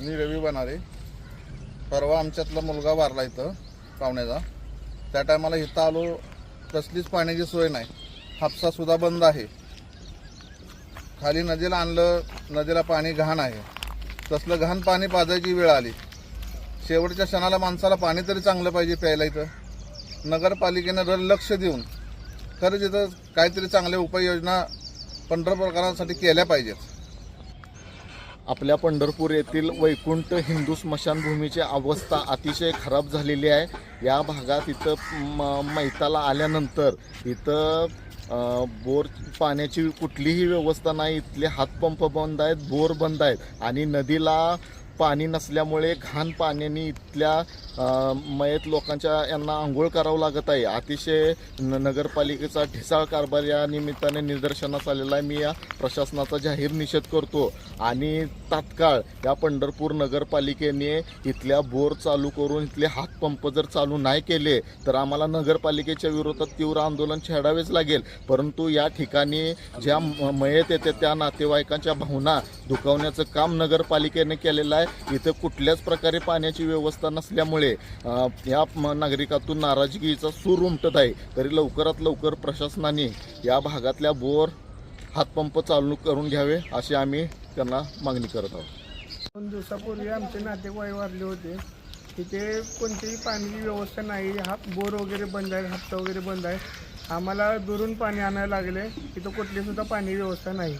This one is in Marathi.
मी रवी बनारे. परवा आमच्यातला मुलगा वारला इथं पाहुण्याचा. त्या टायमाला इथं आलो, कसलीच पाण्याची सोय नाही. हापसासुद्धा बंद आहे. खाली नदीला आणलं, नदीला पाणी घाण आहे. तसलं घाण पाणी पाजायची वेळ आली. शेवटच्या क्षणाला माणसाला पाणी तरी चांगलं पाहिजे प्यायला. इथं नगरपालिकेनं लक्ष देऊन खरंच इथं काहीतरी चांगल्या उपाययोजना पंढरपूरकरांसाठी केल्या पाहिजेत. आपल्या पंढरपूर येथील वैकुंठ हिंदू स्मशानभूमीची अवस्था अतिशय खराब झालेली आहे. या भागात इथं मैताला आल्यानंतर इथं बोर पाण्याची कुठलीही व्यवस्था नाही. इथले हातपंप बंद आहेत, बोर बंद आहेत आणि नदीला पाणी नसल्यामुळे घाण पाण्याने इथल्या मयत लोकांच्या यांना आंघोळ करावं लागत आहे. अतिशय नगरपालिकेचा ढिसाळ कारभार या निमित्ताने निदर्शनास आलेला आहे. मी या प्रशासनाचा जाहीर निषेध करतो आणि तात्काळ या पंढरपूर नगरपालिकेने इथल्या बोर चालू करून इथले हातपंप जर चालू नाही केले तर आम्हाला नगरपालिकेच्या विरोधात तीव्र आंदोलन छेडावेच लागेल. परंतु या ठिकाणी ज्या मयत येते त्या नातेवाईकांच्या भावना दुखावण्याचं काम नगरपालिकेने केलेलं आहे. इथं कुठल्याच प्रकारे पाण्याची व्यवस्था नसल्यामुळे या नागरिकातून नाराजगीचा सूर उमटत आहे. तरी लवकरात लवकर प्रशासनाने या भागातल्या बोर हातपंप चालू करून घ्यावे अशी आम्ही त्यांना मागणी करत आहोत. 2 दिवसापूर्वी आमचे नातेवाईक वारले होते. तिथे कोणतीही पाण्याची व्यवस्था नाही. बोर वगैरे बंद आहे, हापसा वगैरे बंद आहे. आम्हाला दुरून पाणी आणायला लागले. तिथं कुठलीसुद्धा पाणी व्यवस्था नाही.